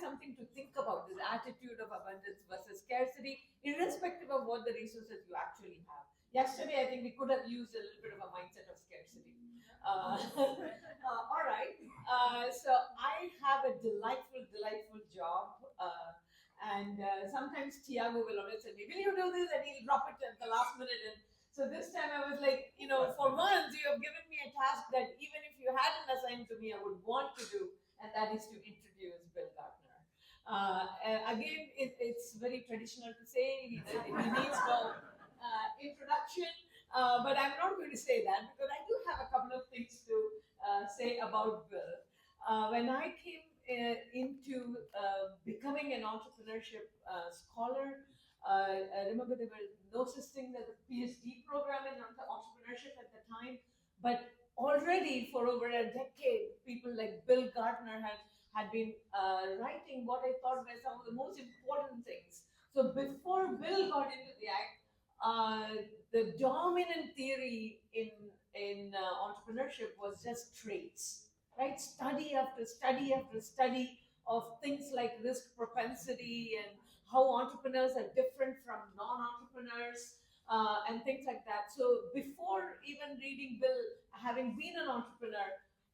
something to think about, this attitude of abundance versus scarcity, irrespective of what the resources you actually have. Yesterday, I think we could have used a little bit of a mindset of scarcity. All right. So I have a delightful job. And sometimes Tiago will always say, "Will you do this?" And he'll drop it at the last minute. And so this time I was like, for once you have given me a task that even if you hadn't assigned to me, I would want to do, and that is to introduce Bill Gartner. Again, it's very traditional to say he needs no introduction, but I'm not going to say that because I do have a couple of things to say about Bill. When I came into becoming an entrepreneurship scholar, I remember there was no such thing as a PhD program in entrepreneurship at the time, but already for over a decade, people like Bill Gartner had been writing what I thought were some of the most important things. So before Bill got into the act, the dominant theory in entrepreneurship was just traits, right? Study after study after study of things like risk propensity and how entrepreneurs are different from non-entrepreneurs and things like that. So before even reading Bill, having been an entrepreneur,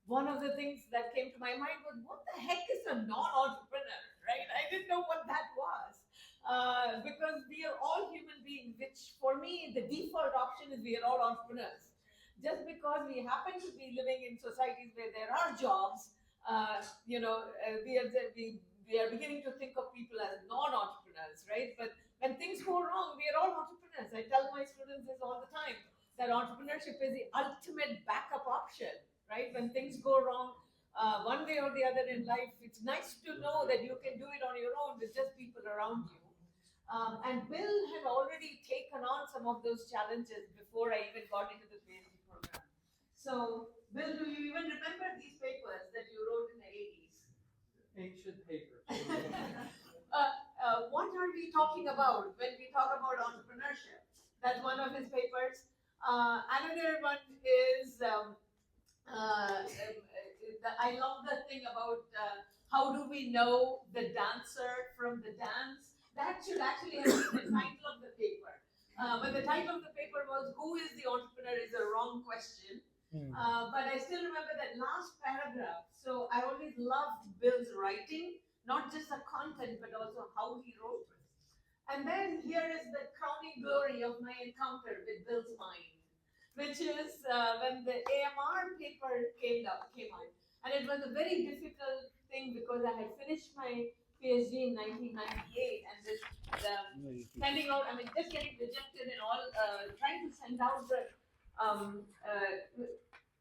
one of the things that came to my mind was, what the heck is a non-entrepreneur, right? I didn't know what that was. Because we are all human beings, which for me, the default option is we are all entrepreneurs. Just because we happen to be living in societies where there are jobs, we are beginning to think of people as non-entrepreneurs, right? But when things go wrong, we are all entrepreneurs. I tell my students this all the time, that entrepreneurship is the ultimate backup option, right? When things go wrong, one way or the other in life, it's nice to know that you can do it on your own with just people around you. And Bill had already taken on some of those challenges before I even got into the PhD program. So, Bill, do you even remember these papers that you wrote in the 80s? Ancient papers. What are we talking about when we talk about entrepreneurship? That's one of his papers. Another one is I love the thing about how do we know the dancer from the dance. That should actually have been the title of the paper. But the title of the paper was "Who is the Entrepreneur?" is a wrong question. But I still remember that last paragraph. So I always loved Bill's writing, not just the content, but also how he wrote it. And then here is the crowning glory of my encounter with Bill's mind, which is when the AMR paper came out. And it was a very difficult thing because I had finished my PhD in 1998 and just sending out, just getting rejected and all, trying to send out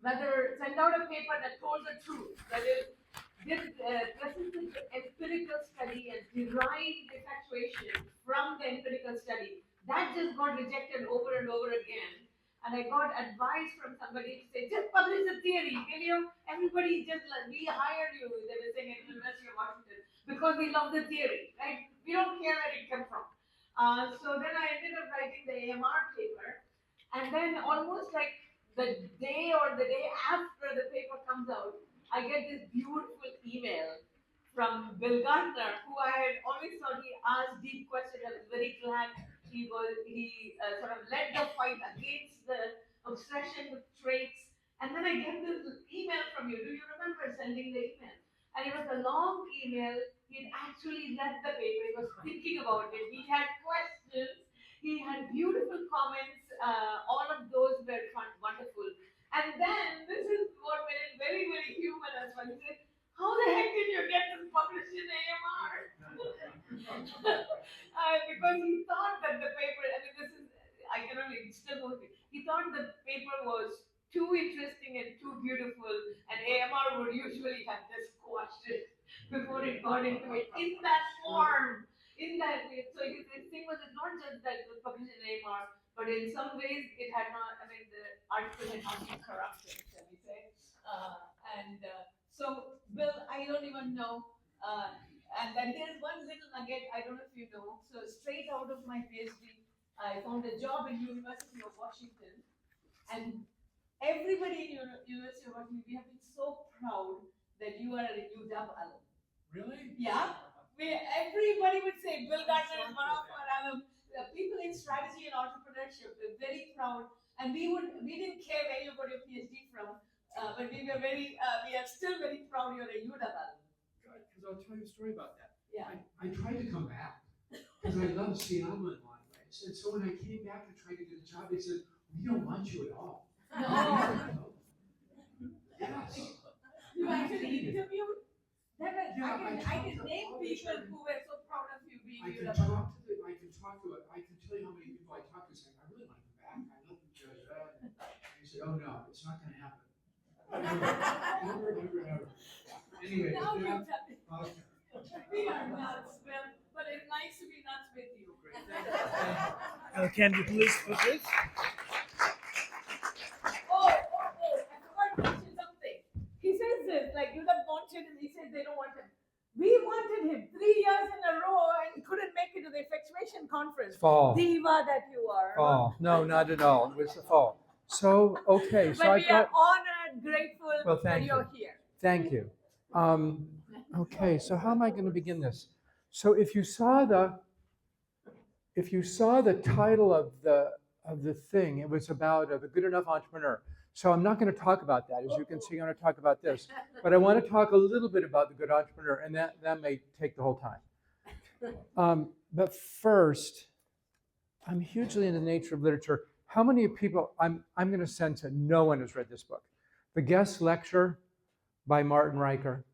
send out a paper that told the truth, that it presented the empirical study and derived effectuation from the empirical study. That just got rejected over and over again. And I got advice from somebody to say, just publish the theory, will you? Everybody just, we hire you, they were saying at the University of Washington, because we love the theory, right? We don't care where it came from. So then I ended up writing the AMR paper. And then almost like the day or the day after the paper comes out, I get this beautiful email from Bill Gartner, who I had always thought he asked deep questions. I was very glad he sort of led the fight against the obsession with traits. And then I get this email from you. Do you remember sending the email? And it was a long email. He had actually read the paper. He was thinking about it. He had questions. He had beautiful comments. All of those were wonderful. And then this is what made it very, very human as well. He said, "How the heck did you get this published in AMR?" Because he thought that the paper, I can only still hold it. He thought the paper was too interesting and too beautiful, and AMR would usually have just squashed it before it got into it in that form, in that way. So his thing was, it's not just that it was published in AMR, but in some ways it had not, the article had not been corrupted, shall we say. So, Bill, I don't even know. And then there's one little nugget, I don't know if you know. So straight out of my PhD, I found a job in University of Washington. And everybody in University of Washington, we have been so proud that you are a UW alum. Really? Yeah. Everybody would say Bill Gartner is one of our people in strategy and entrepreneurship. We're very proud, and we didn't care where you got your PhD from, but we are still very proud you're a UW alum. Because I'll tell you a story about that. Yeah. I tried to come back because I love Seattle in a lot of ways. And so when I came back to try to get a job, they said, we don't want you at all. No. Yes. You actually interviewed? Yeah, I can name people who were so proud of you being I can UW. talk to I can tell you how many people I talked to saying, I really want to come back. I love you guys. And they said, oh no, it's not going to happen. Never. Anyway, Now yeah, you're telling. okay. We are nuts, Bill, but it's nice to be nuts with you. Can you please put this? I forgot to mention something. He says this, like you have wanted him, he says they don't want him. We wanted him 3 years in a row and he couldn't make it to the effectuation conference. Fall. Diva that you are. Fall. No, not at all. It was the fall. So, okay. So But I we are thought, honored, grateful Well, that thank you're you. here. thank you. Okay, so how am I going to begin this? So if you saw the title of the thing, it was about the good enough entrepreneur. So I'm not going to talk about that. As you can see, I'm going to talk about this. But I want to talk a little bit about the good entrepreneur, and that may take the whole time. But first, I'm hugely into the nature of literature. How many people, I'm going to sense that no one has read this book. The Guest Lecture by Martin Riker.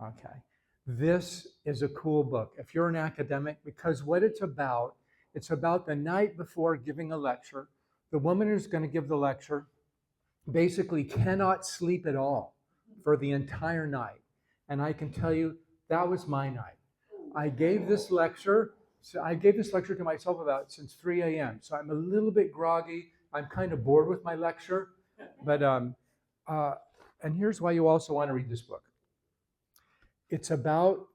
Okay. This is a cool book if you're an academic, because what it's about the night before giving a lecture. The woman who's going to give the lecture basically cannot sleep at all for the entire night. And I can tell you that was my night. I gave this lecture to myself about since 3 a.m. So I'm a little bit groggy. I'm kind of bored with my lecture. But and here's why you also want to read this book. It's about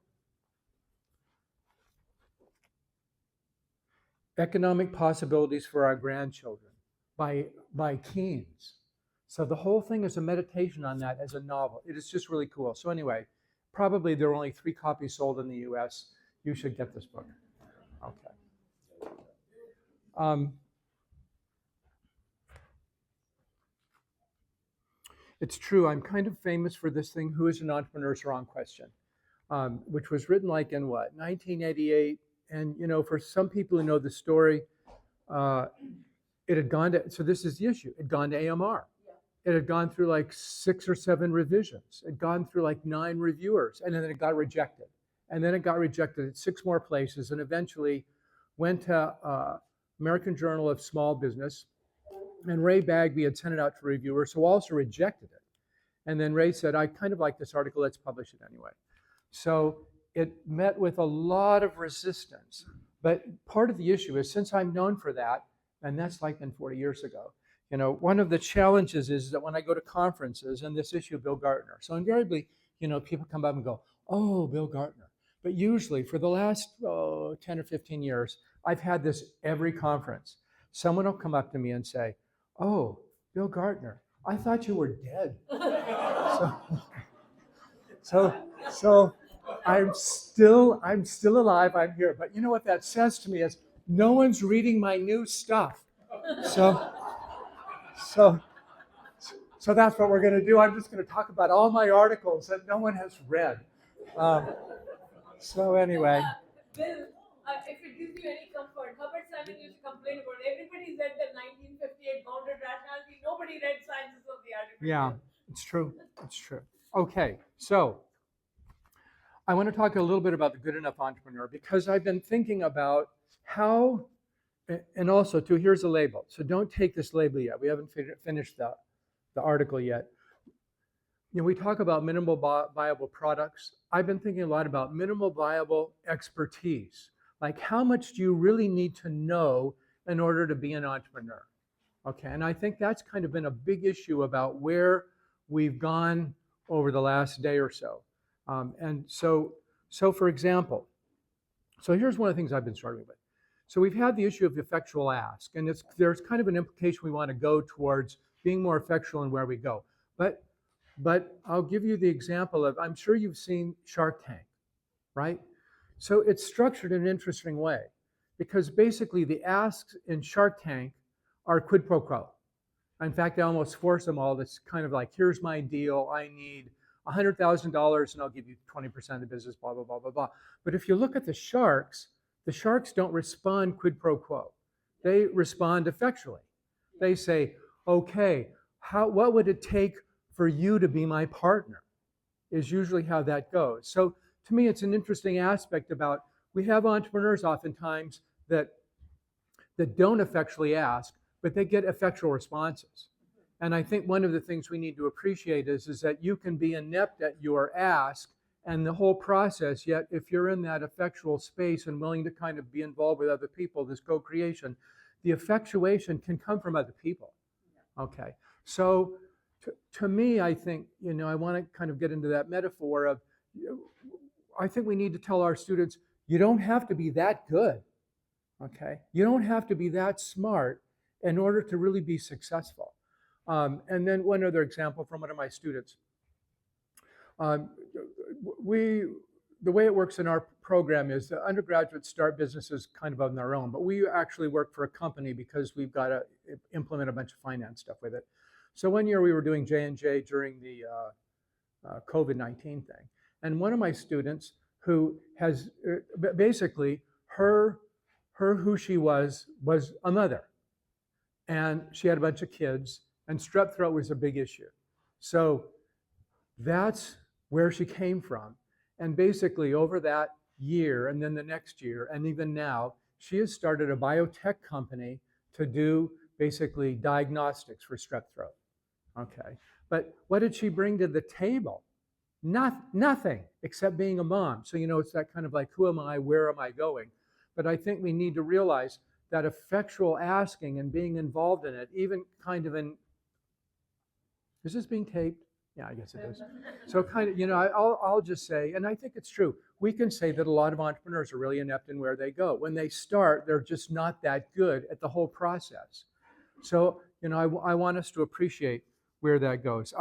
economic possibilities for our grandchildren by Keynes. So the whole thing is a meditation on that as a novel. It is just really cool. So anyway, probably there are only 3 copies sold in the US. You should get this book. Okay. It's true, I'm kind of famous for this thing, Who is an Entrepreneur's Wrong Question, which was written like in what, 1988. And, you know, for some people who know the story, it had gone to, so this is the issue, it had gone to AMR. It had gone through like 6 or 7 revisions. It had gone through like 9 reviewers, and then it got rejected. And then it got rejected at 6 more places, and eventually went to American Journal of Small Business. And Ray Bagby had sent it out to reviewers, who also rejected it. And then Ray said, I kind of like this article, let's publish it anyway. So it met with a lot of resistance. But part of the issue is, since I'm known for that, and that's like been 40 years ago, you know, one of the challenges is that when I go to conferences, and this issue of Bill Gartner, so invariably, you know, people come up and go, oh, Bill Gartner. But usually for the last 10 or 15 years, I've had this every conference. Someone will come up to me and say, oh, Bill Gartner, I thought you were dead. So I'm still alive, I'm here. But you know what that says to me is no one's reading my new stuff. So that's what we're going to do. I'm just going to talk about all my articles that no one has read. So anyway. Bill, if it gives you any comfort, Herbert Simon used to complain about everybody read the 1958 Bounded Rationality. Nobody read Sciences of the Art of Retail. Yeah, it's true. It's true. Okay, so I want to talk a little bit about the good enough entrepreneur, because I've been thinking about how, and also too, here's a label. So don't take this label yet. We haven't finished the article yet. You know, we talk about minimal viable products. I've been thinking a lot about minimal viable expertise. Like, how much do you really need to know in order to be an entrepreneur? Okay, and I think that's kind of been a big issue about where we've gone over the last day or so. And so for example, so here's one of the things I've been struggling with. So we've had the issue of effectual ask, and there's kind of an implication we want to go towards being more effectual in where we go. But I'll give you the example of, I'm sure you've seen Shark Tank. right? So it's structured in an interesting way because basically the asks in Shark Tank are quid pro quo. In fact, I almost force them all. That's kind of like, here's my deal. I need $100,000 and I'll give you 20% of the business, blah, blah, blah, blah, blah. But if you look at the sharks don't respond quid pro quo. They respond effectually. They say, okay, what would it take for you to be my partner? Is usually how that goes. So to me, it's an interesting aspect about, we have entrepreneurs oftentimes that don't effectually ask, but they get effectual responses. And I think one of the things we need to appreciate is that you can be inept at your ask and the whole process, yet if you're in that effectual space and willing to kind of be involved with other people, this co-creation, the effectuation can come from other people. Okay. So to me, I think, I want to kind of get into that metaphor of, I think we need to tell our students, you don't have to be that good. Okay. You don't have to be that smart in order to really be successful. And then one other example from one of my students. The way it works in our program is the undergraduates start businesses kind of on their own, but we actually work for a company because we've got to implement a bunch of finance stuff with it. So one year we were doing J&J during the COVID-19 thing. And one of my students who has basically who she was a mother. And she had a bunch of kids, and strep throat was a big issue. So that's where she came from. And basically over that year, and then the next year, and even now, she has started a biotech company to do basically diagnostics for strep throat. Okay. But what did she bring to the table? Nothing except being a mom. So, it's that kind of like, who am I? Where am I going? But I think we need to realize that effectual asking and being involved in it, even kind of is this being taped? Yeah, I guess it is. So kind of, I'll just say, and I think it's true, we can say that a lot of entrepreneurs are really inept in where they go. When they start, they're just not that good at the whole process. So, I want us to appreciate where that goes.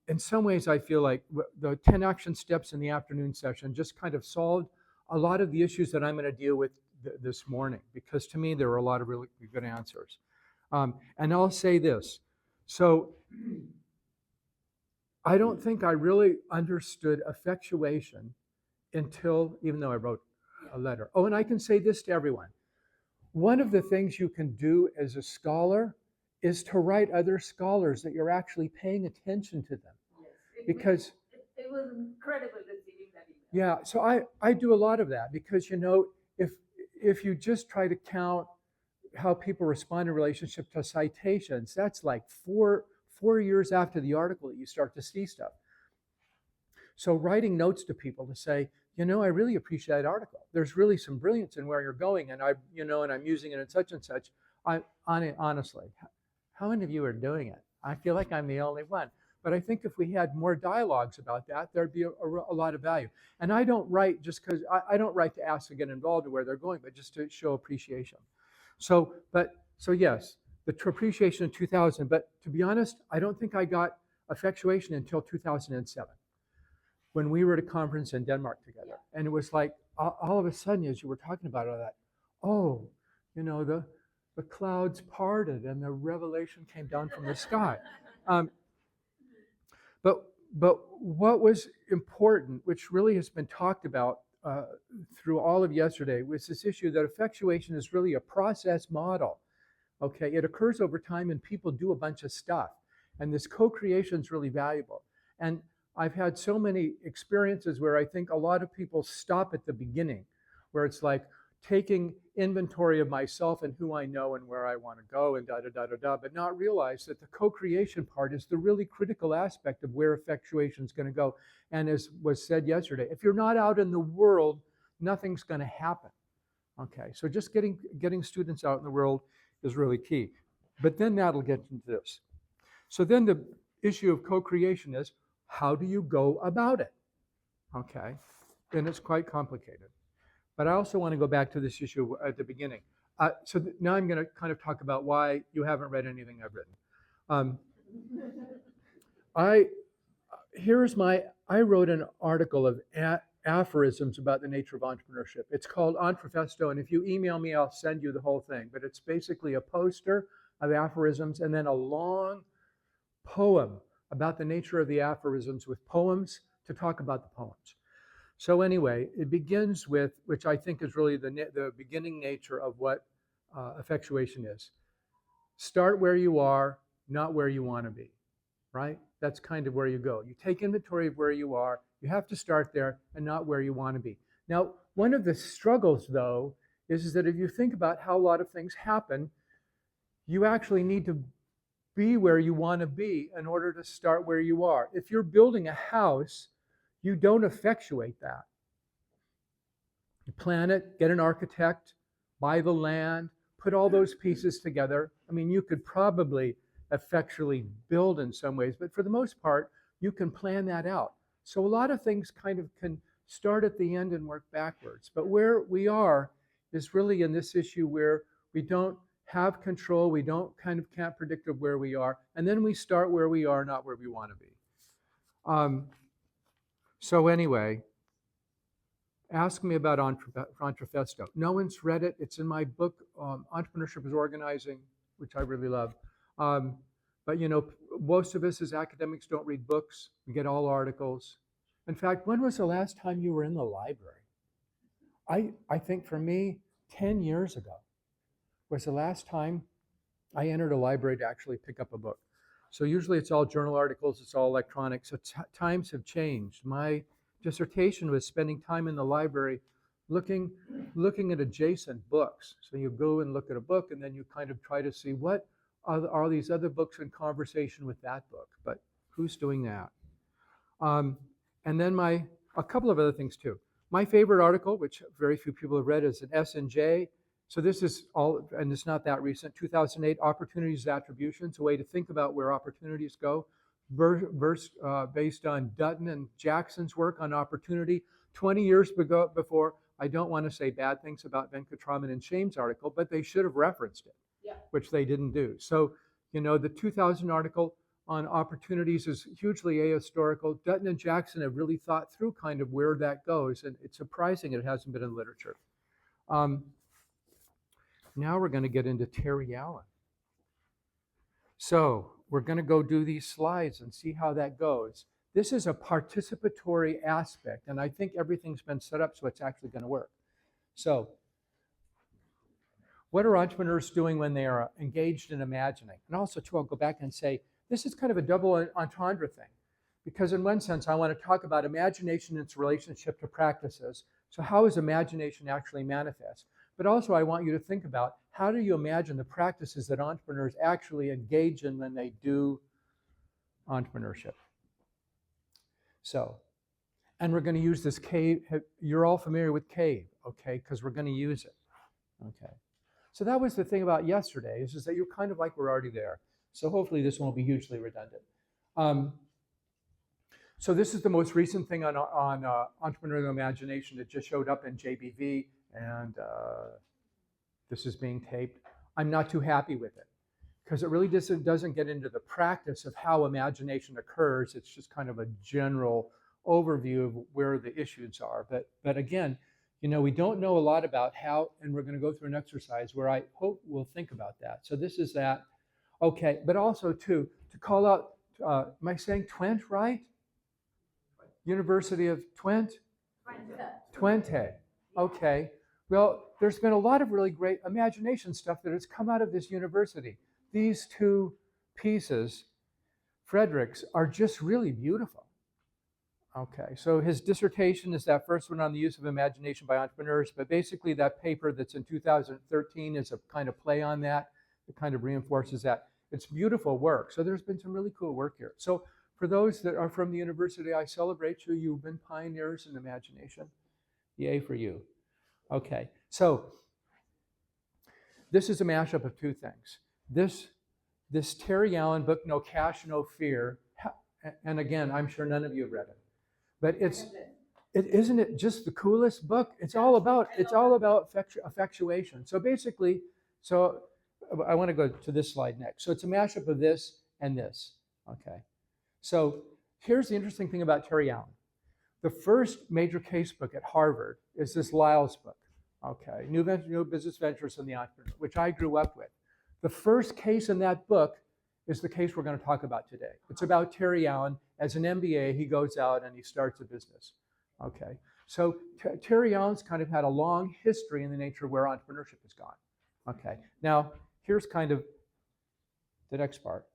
In some ways, I feel like the 10 action steps in the afternoon session just kind of solved a lot of the issues that I'm going to deal with this morning, because to me, there were a lot of really good answers. And I'll say this. So I don't think I really understood effectuation until, even though I wrote a letter. Oh, and I can say this to everyone. One of the things you can do as a scholar is to write other scholars that you're actually paying attention to them. Yes, because it was incredible receiving that email. Yeah, so I do a lot of that because, if you just try to count how people respond in relationship to citations, that's like four years after the article that you start to see stuff. So writing notes to people to say, I really appreciate that article. There's really some brilliance in where you're going, and I'm using it in such and such. Honestly, how many of you are doing it? I feel like I'm the only one. But I think if we had more dialogues about that, there'd be a lot of value. And I don't write just because I don't write to ask to get involved in where they're going, but just to show appreciation. So yes, the appreciation in 2000. But to be honest, I don't think I got effectuation until 2007, when we were at a conference in Denmark together. Yeah. And it was like all of a sudden, as you were talking about all that, the clouds parted and the revelation came down from the sky. But what was important, which really has been talked about through all of yesterday, was this issue that effectuation is really a process model. Okay, it occurs over time and people do a bunch of stuff. And this co-creation is really valuable. And I've had so many experiences where I think a lot of people stop at the beginning, where it's like taking inventory of myself and who I know and where I want to go and but not realize that the co-creation part is the really critical aspect of where effectuation is going to go. And as was said yesterday, if you're not out in the world, nothing's going to happen. Okay, so just getting students out in the world is really key. But then that'll get into this. So then the issue of co-creation is, how do you go about it? Okay, then it's quite complicated. But I also want to go back to this issue at the beginning. Now I'm going to kind of talk about why you haven't read anything I've written. I wrote an article of aphorisms about the nature of entrepreneurship. It's called Entrefesto, and if you email me, I'll send you the whole thing. But it's basically a poster of aphorisms and then a long poem about the nature of the aphorisms with poems to talk about the poems. So anyway, it begins with, which I think is really the beginning nature of what effectuation is. Start where you are, not where you want to be, right? That's kind of where you go. You take inventory of where you are. You have to start there and not where you want to be. Now, one of the struggles, though, is that if you think about how a lot of things happen, you actually need to be where you want to be in order to start where you are. If you're building a house, you don't effectuate that. You plan it, get an architect, buy the land, put all those pieces together. I mean, you could probably effectually build in some ways, but for the most part, you can plan that out. So a lot of things kind of can start at the end and work backwards. But where we are is really in this issue where we don't have control, we can't predict of where we are, and then we start where we are, not where we want to be. So anyway, ask me about Entrefesto. No one's read it. It's in my book, Entrepreneurship is Organizing, which I really love. But you know, most of us as academics don't read books. We get all articles. In fact, when was the last time you were in the library? I think for me, 10 years ago was the last time I entered a library to actually pick up a book. So usually it's all journal articles, it's all electronic. So times have changed. My dissertation was spending time in the library looking at adjacent books. So you go and look at a book and then you kind of try to see what are these other books in conversation with that book, but who's doing that? And then a couple of other things too. My favorite article, which very few people have read, is an S&J. So this is all, and it's not that recent, 2008, Opportunities Attributions, a way to think about where opportunities go, based on Dutton and Jackson's work on opportunity. 20 years before, I don't want to say bad things about Venkatraman and Shame's article, but they should have referenced it, which they didn't do. So, you know, the 2000 article on opportunities is hugely ahistorical. Dutton and Jackson have really thought through kind of where that goes, and it's surprising it hasn't been in literature. Now we're going to get into Terry Allen. So we're going to go do these slides and see how that goes. This is a participatory aspect, and I think everything's been set up so it's actually going to work. So what are entrepreneurs doing when they are engaged in imagining? And also, too, I'll go back and say, this is kind of a double entendre thing, because in one sense, I want to talk about imagination and its relationship to practices. So how is imagination actually manifest? But also, I want you to think about how do you imagine the practices that entrepreneurs actually engage in when they do entrepreneurship. So, and we're going to use this cave. You're all familiar with cave, okay? Because we're going to use it, okay? So that was the thing about yesterday, is that you're kind of like we're already there. So hopefully this won't be hugely redundant. So this is the most recent thing on entrepreneurial imagination. It just showed up in JBV, and this is being taped. I'm not too happy with it because it really doesn't get into the practice of how imagination occurs. It's just kind of a general overview of where the issues are. But again, you know, we don't know a lot about how, and we're going to go through an exercise where I hope we'll think about that. So this is that. Okay, but also too, to call out, am I saying Twente right? University of Twente? Twente. Okay. Well, there's been a lot of really great imagination stuff that has come out of this university. These two pieces, Frederick's, are just really beautiful. Okay, so his dissertation is that first one on the use of imagination by entrepreneurs, but basically that paper that's in 2013 is a kind of play on that. It kind of reinforces that. It's beautiful work. So there's been some really cool work here. So for those that are from the university, I celebrate you. You've been pioneers in imagination. Yay for you. Okay, so this is a mashup of two things. This Terry Allen book, No Cash, No Fear, and again, I'm sure none of you have read it, but isn't it just the coolest book? It's all about effectuation. So basically, I want to go to this slide next. So it's a mashup of this and this. Okay, so here's the interesting thing about Terry Allen. The first major case book at Harvard is this Lyle's book, okay, New Business Ventures and the Entrepreneur, which I grew up with. The first case in that book is the case we're going to talk about today. It's about Terry Allen. As an MBA, he goes out and he starts a business, okay? So Terry Allen's kind of had a long history in the nature of where entrepreneurship has gone, okay? Now, here's kind of the next part.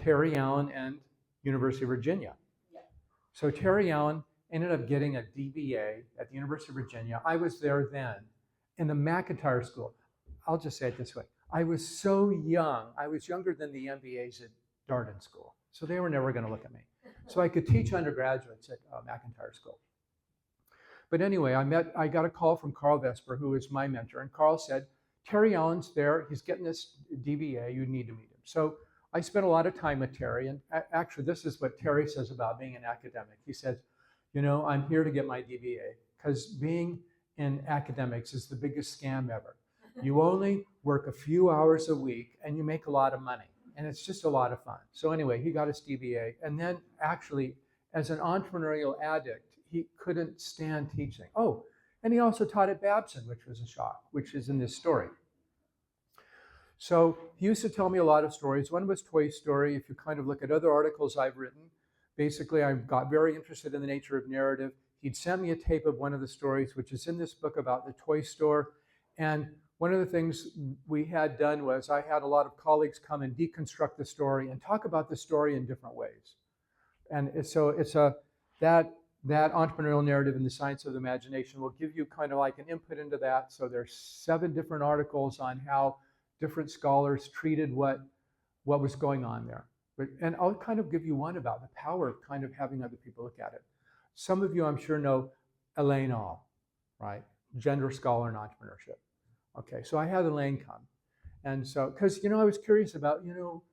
Terry Allen and University of Virginia. So Terry Allen ended up getting a DBA at the University of Virginia. I was there then in the McIntyre School. I'll just say it this way. I was so young. I was younger than the MBAs at Darden School. So they were never going to look at me. So I could teach undergraduates at McIntyre School. But anyway, I got a call from Carl Vesper, who is my mentor. And Carl said, Terry Allen's there. He's getting this DBA. You need to meet him. So I spent a lot of time with Terry, and actually this is what Terry says about being an academic. He said, you know, I'm here to get my DBA because being in academics is the biggest scam ever. You only work a few hours a week and you make a lot of money, and it's just a lot of fun. So anyway, he got his DBA, and then actually as an entrepreneurial addict, he couldn't stand teaching. Oh, and he also taught at Babson, which was a shock, which is in this story. So he used to tell me a lot of stories. One was Toy Story. If you kind of look at other articles I've written, basically I got very interested in the nature of narrative. He'd sent me a tape of one of the stories, which is in this book about the toy store. And one of the things we had done was I had a lot of colleagues come and deconstruct the story and talk about the story in different ways. And so it's that entrepreneurial narrative in the science of the imagination will give you kind of like an input into that. So there's 7 different articles on how different scholars treated what was going on there. And I'll kind of give you one about the power of kind of having other people look at it. Some of you, I'm sure, know Elaine All, right? Gender scholar in entrepreneurship. Okay, so I had Elaine come. And so, because, you know, I was curious about, you know,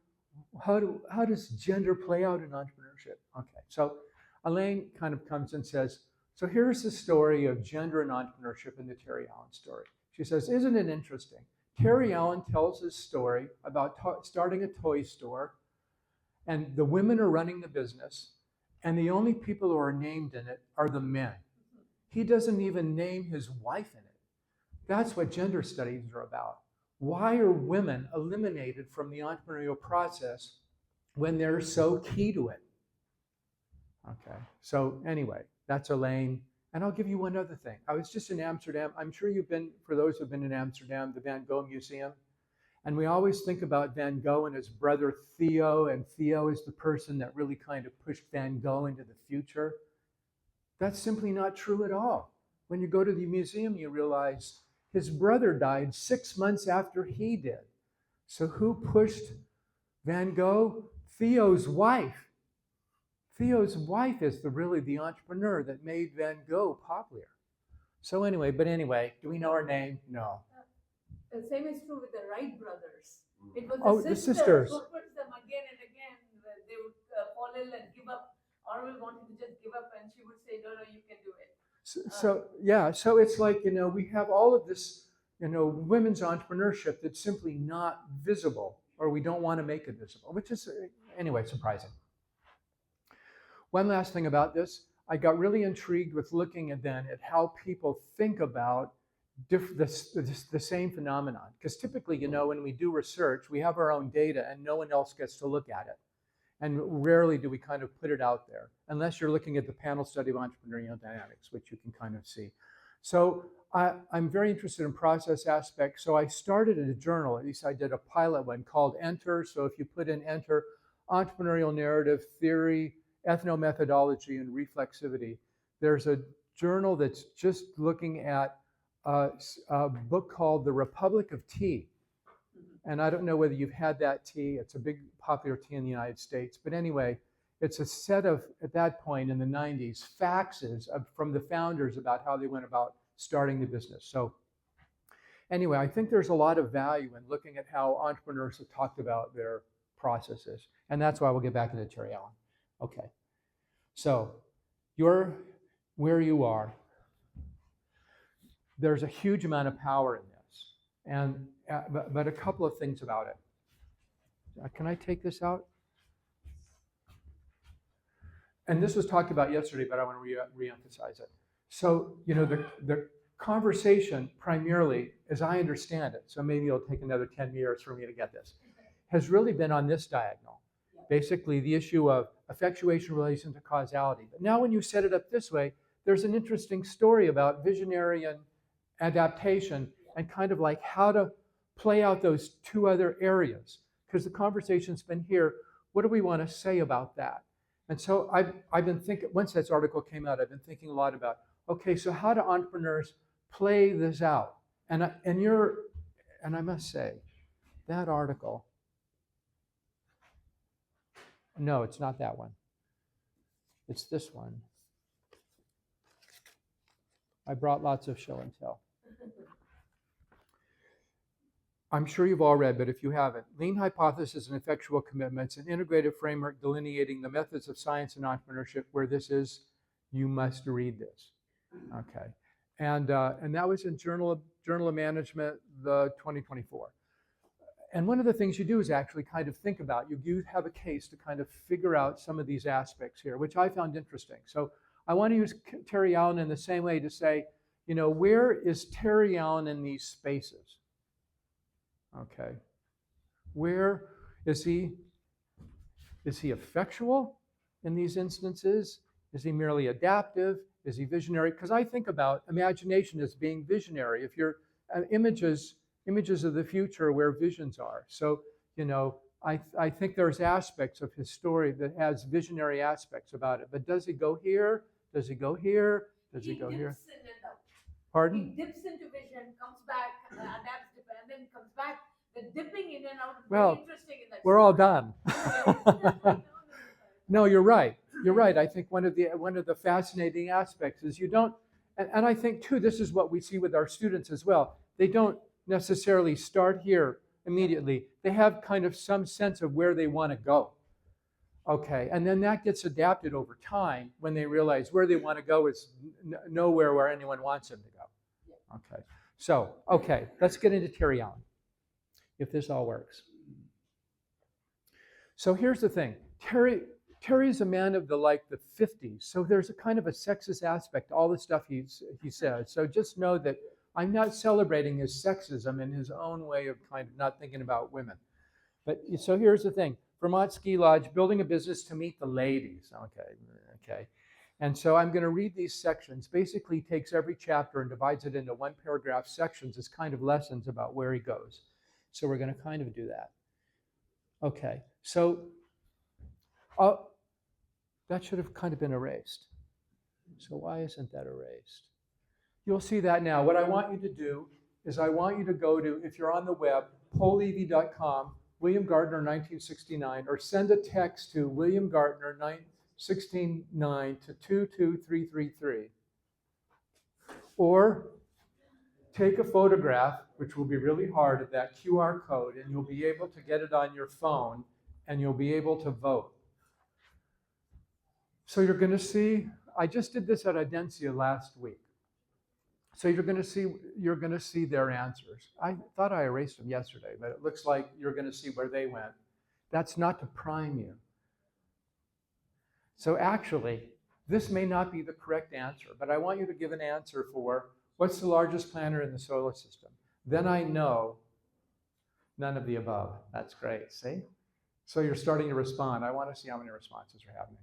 how does gender play out in entrepreneurship? Okay, so Elaine kind of comes and says, so here's the story of gender and entrepreneurship in the Terry Allen story. She says, isn't it interesting? Terry Allen tells his story about starting a toy store, and the women are running the business, and the only people who are named in it are the men. He doesn't even name his wife in it. That's what gender studies are about. Why are women eliminated from the entrepreneurial process when they're so key to it? Okay, so anyway, that's Elaine. And I'll give you one other thing. I was just in Amsterdam. I'm sure you've been, for those who've been in Amsterdam, the Van Gogh Museum. And we always think about Van Gogh and his brother Theo, and Theo is the person that really kind of pushed Van Gogh into the future. That's simply not true at all. When you go to the museum, you realize his brother died 6 months after he did. So who pushed Van Gogh? Theo's wife. Theo's wife is really the entrepreneur that made Van Gogh popular. So anyway, do we know her name? No. The same is true with the Wright brothers. It was the sisters. who pushed them again and again. They would fall ill and give up. Orwell wanted to just give up, and she would say, no, you can do it. So it's like, you know, we have all of this, you know, women's entrepreneurship that's simply not visible, or we don't want to make it visible, which is, anyway, surprising. One last thing about this, I got really intrigued with looking at how people think about the same phenomenon. Because typically, you know, when we do research, we have our own data and no one else gets to look at it. And rarely do we kind of put it out there, unless you're looking at the panel study of entrepreneurial dynamics, which you can kind of see. So I'm very interested in process aspects. So I started a journal, at least I did a pilot one called Enter. So if you put in Enter, entrepreneurial narrative theory, ethnomethodology, and reflexivity, there's a journal that's just looking at a book called The Republic of Tea. And I don't know whether you've had that tea. It's a big popular tea in the United States. But anyway, it's a set of, at that point in the 90s, faxes from the founders about how they went about starting the business. So anyway, I think there's a lot of value in looking at how entrepreneurs have talked about their processes. And that's why we'll get back to Terry Allen. Okay. So you're where you are. There's a huge amount of power in this. And but a couple of things about it. Can I take this out? and this was talked about yesterday, but I want to re-emphasize it. So, the conversation primarily, as I understand it, so maybe it'll take another 10 years for me to get this, has really been on this diagonal. Basically, the issue of effectuation relation to causality. But now when you set it up this way, there's an interesting story about visionary and adaptation and kind of like how to play out those two other areas. Because the conversation's been here, what do we want to say about that? And so I've been thinking, once this article came out, I've been thinking a lot about, okay, so how do entrepreneurs play this out? And I must say, that article, no, it's not that one. It's this one. I brought lots of show and tell. I'm sure you've all read, but if you haven't, Lean Hypothesis and Effectual Commitments, an integrated framework delineating the methods of science and entrepreneurship. Where this is, you must read this. Okay, and that was in Journal of Management, the 2024. And one of the things you do is actually kind of think about, you have a case to kind of figure out some of these aspects here, which I found interesting. So I want to use Terry Allen in the same way to say, where is Terry Allen in these spaces? Okay. Where is he? Is he effectual in these instances? Is he merely adaptive? Is he visionary? Because I think about imagination as being visionary. If you're images of the future where visions are. So, I think there's aspects of his story that has visionary aspects about it. But does he go here? Does he go here? Does he go here? Pardon? He dips into vision, comes back, adapts, and then comes back. The dipping in and out is Well, very interesting in that. We're all done. No, you're right. You're right. I think one of the fascinating aspects is you don't, and I think too, this is what we see with our students as well. They don't necessarily start here immediately. They have kind of some sense of where they want to go. Okay, and then that gets adapted over time when they realize where they want to go is nowhere where anyone wants them to go. Okay, so, let's get into Terry Allen, if this all works. So here's the thing. Terry's a man of the 50s, so there's a kind of a sexist aspect to all the stuff he says. So just know that I'm not celebrating his sexism in his own way of kind of not thinking about women. But so here's the thing. Vermont Ski Lodge, building a business to meet the ladies. Okay. And so I'm going to read these sections. Basically takes every chapter and divides it into one paragraph sections as kind of lessons about where he goes. So we're going to kind of do that. Okay, so that should have kind of been erased. So why isn't that erased? You'll see that now. What I want you to do is I want you to go to, if you're on the web, polevy.com, William Gartner 1969, or send a text to William Gartner 1969 to 22333. Or take a photograph, which will be really hard, of that QR code, and you'll be able to get it on your phone, and you'll be able to vote. So you're going to see, I just did this at Audencia last week. So you're going to see their answers. I thought I erased them yesterday, but it looks like you're going to see where they went. That's not to prime you. So actually, this may not be the correct answer, but I want you to give an answer for what's the largest planet in the solar system. Then I know none of the above. That's great, see? So you're starting to respond. I want to see how many responses are happening.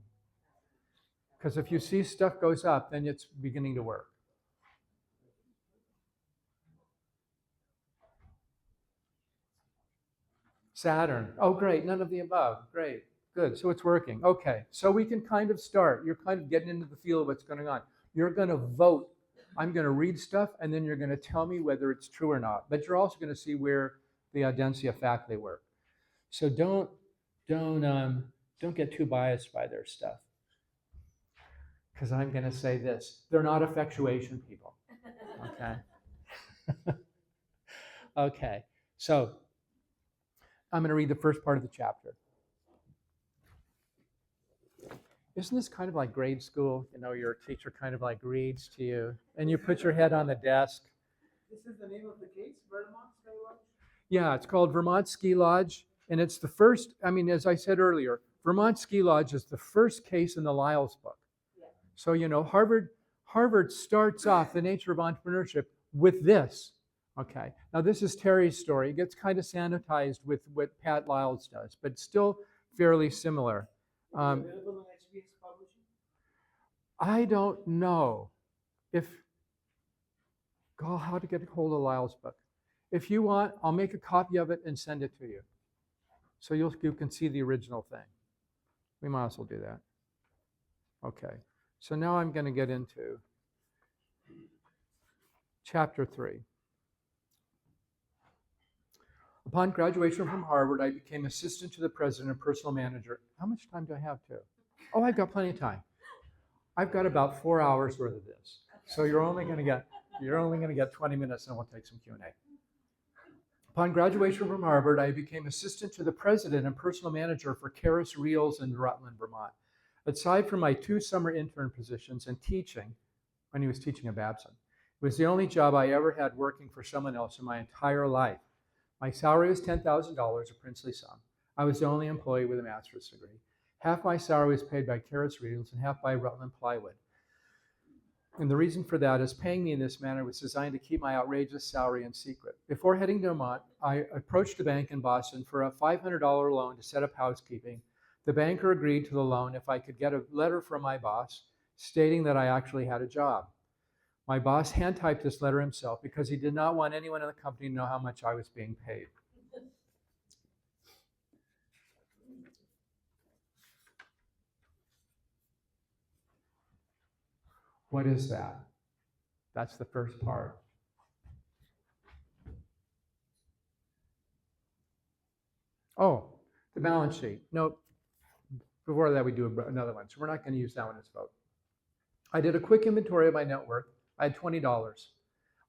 Because if you see stuff goes up, then it's beginning to work. Saturn. Oh, great. None of the above. Great. Good. So it's working. Okay. So we can kind of start. You're kind of getting into the feel of what's going on. You're going to vote. I'm going to read stuff, and then you're going to tell me whether it's true or not. But you're also going to see where the Audencia faculty work. So don't get too biased by their stuff. Because I'm going to say this. They're not effectuation people. Okay? Okay. So I'm going to read the first part of the chapter. Isn't this kind of like grade school? Your teacher kind of like reads to you, and you put your head on the desk. This is the name of the case, Vermont Ski Lodge? Yeah, it's called Vermont Ski Lodge, and it's the first, as I said earlier, Vermont Ski Lodge is the first case in the Lyell's book. Yeah. So, Harvard starts off the nature of entrepreneurship with this. Okay. Now, this is Terry's story. It gets kind of sanitized with what Pat Lyell's does, but still fairly similar. Available on HBS Publishing? I don't know how to get a hold of Lyell's book. If you want, I'll make a copy of it and send it to you. So you can see the original thing. We might as well do that. Okay. So now I'm going to get into chapter 3. Upon graduation from Harvard, I became assistant to the president and personal manager. How much time do I have to? Oh, I've got plenty of time. I've got about 4 hours worth of this. So you're only going to get 20 minutes, and we'll take some Q&A. Upon graduation from Harvard, I became assistant to the president and personal manager for Karis Reels in Rutland, Vermont. Aside from my 2 summer intern positions and teaching, when he was teaching at Babson, it was the only job I ever had working for someone else in my entire life. My salary was $10,000, a princely sum. I was the only employee with a master's degree. Half my salary was paid by Karis Reels and half by Rutland Plywood. And the reason for that is paying me in this manner was designed to keep my outrageous salary in secret. Before heading to Vermont, I approached a bank in Boston for a $500 loan to set up housekeeping. The banker agreed to the loan if I could get a letter from my boss stating that I actually had a job. My boss hand-typed this letter himself because he did not want anyone in the company to know how much I was being paid. What is that? That's the first part. Oh, the balance sheet. Nope. Before that, we do another one. So we're not going to use that one as vote. I did a quick inventory of my net worth. I had $20,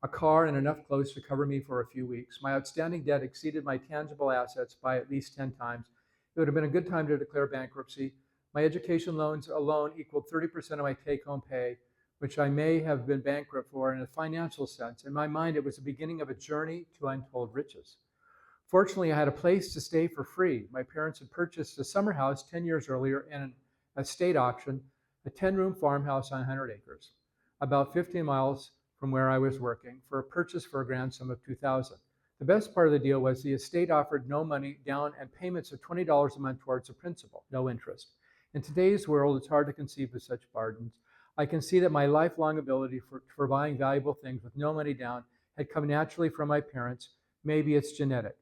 a car, and enough clothes to cover me for a few weeks. My outstanding debt exceeded my tangible assets by at least 10 times. It would have been a good time to declare bankruptcy. My education loans alone equaled 30% of my take-home pay, which I may have been bankrupt for in a financial sense. In my mind, it was the beginning of a journey to untold riches. Fortunately, I had a place to stay for free. My parents had purchased a summer house 10 years earlier in an estate auction, a 10-room farmhouse on 100 acres, about 15 miles from where I was working, for a purchase for a grand sum of $2,000. The best part of the deal was the estate offered no money down and payments of $20 a month towards the principal, no interest. In today's world, it's hard to conceive of such bargains. I can see that my lifelong ability for buying valuable things with no money down had come naturally from my parents. Maybe it's genetic.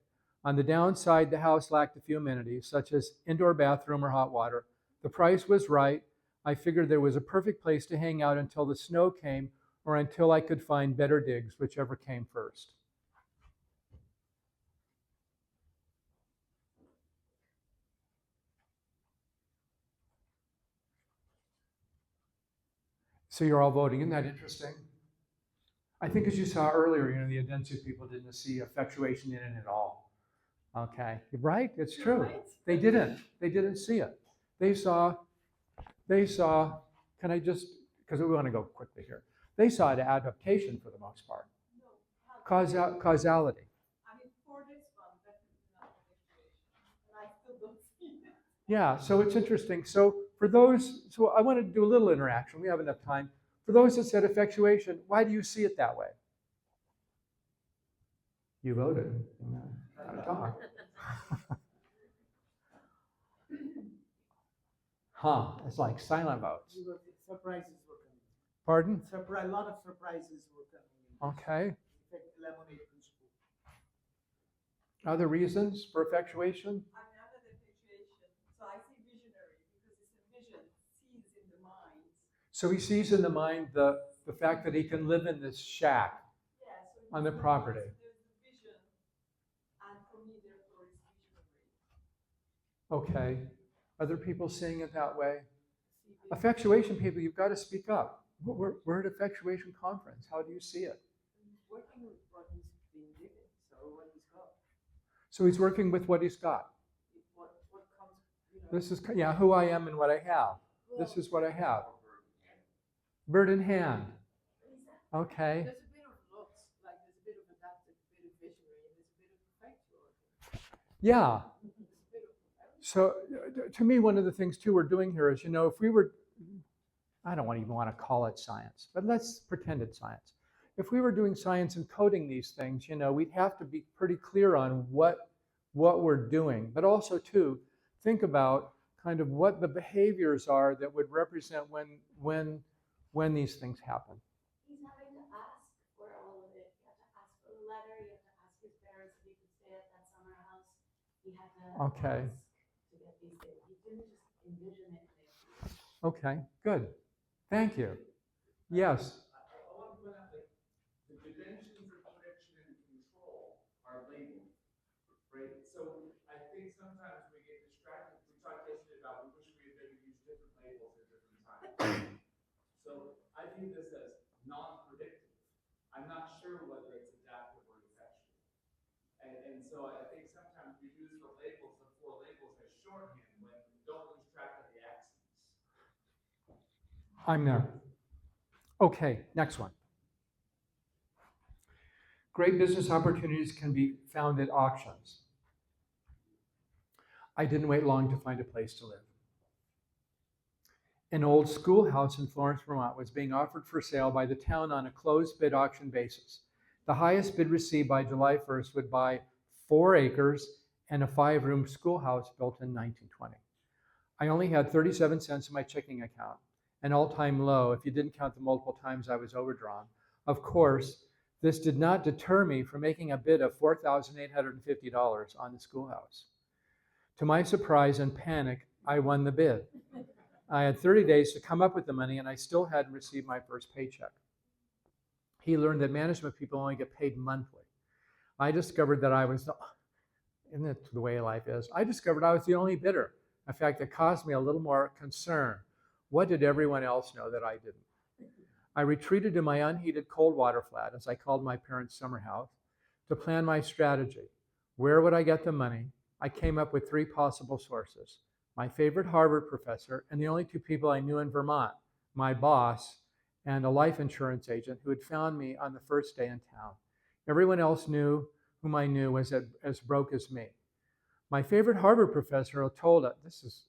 On the downside, the house lacked a few amenities, such as indoor bathroom or hot water. The price was right. I figured there was a perfect place to hang out until the snow came or until I could find better digs, whichever came first. So you're all voting. Isn't that interesting? I think as you saw earlier, the Adensu people didn't see effectuation in it at all. Okay, right? It's true. Right? They didn't see it. They saw, can I just, because we want to go quickly here. They saw the adaptation for the most part. No. Causality. I mean, for this one, definitely not effectuation. And I still don't see it. Yeah, so it's interesting. So I want to do a little interaction. We have enough time. For those that said effectuation, why do you see it that way? You voted. Gotta talk. It's like silent votes. Surprises were coming. Pardon? A lot of surprises were coming. Okay. In fact, lemonade principle. Other reasons for effectuation? I'm not an effectuation, so I see visionary because it's a vision, sees in the mind. So he sees in the mind the fact that he can live in this shack Yeah, so on the property. there's the vision, and for me, therefore, it's visionary. Okay. Other people seeing it that way? Effectuation people, you've got to speak up. We're at effectuation conference. How do you see it? Working with what he's been given, so what he's got. So he's working with what he's got. What comes, This is, who I am and what I have. This is what I have. Bird in hand. Okay. There's a bit of looks, like there's a bit of adaptive, a bit of visionary, and there's a bit of effectual. Yeah. So to me, one of the things too we're doing here is, if we were, I don't even want to call it science, but let's pretend it's science. If we were doing science and coding these things, we'd have to be pretty clear on what we're doing, but also too think about kind of what the behaviors are that would represent when these things happen. He's having to ask for all of it. He had to ask for the letter. He had to ask his parents if he could stay at that summer house. He had to Okay. ask to get these things. He didn't just envision it there. Okay, good. Thank you. Yes. I want to point out that the dimensions of prediction and control are labeled, right? So I think sometimes we get distracted. We talked yesterday about we wish we had maybe used different labels at different times. So I view this as non-predictive. I'm not sure whether it's adaptive or effectual. And so I think sometimes we use the labels, the four labels, as shorthand when we don't lose track of the axes. I'm there. Okay, next one. Great business opportunities can be found at auctions. I didn't wait long to find a place to live. An old schoolhouse in Florence, Vermont was being offered for sale by the town on a closed bid auction basis. The highest bid received by July 1st would buy 4 acres and a 5-room schoolhouse built in 1920. I only had 37 cents in my checking account, an all-time low if you didn't count the multiple times I was overdrawn. Of course, this did not deter me from making a bid of $4,850 on the schoolhouse. To my surprise and panic, I won the bid. I had 30 days to come up with the money, and I still hadn't received my first paycheck. He learned that management people only get paid monthly. I discovered that isn't it the way life is? I discovered I was the only bidder. In fact, it caused me a little more concern. What did everyone else know that I didn't? I retreated to my unheated cold water flat, as I called my parents' summer house, to plan my strategy. Where would I get the money? I came up with 3 possible sources. My favorite Harvard professor and the only 2 people I knew in Vermont, my boss and a life insurance agent who had found me on the first day in town. Everyone else whom I knew was as broke as me. My favorite Harvard professor told us,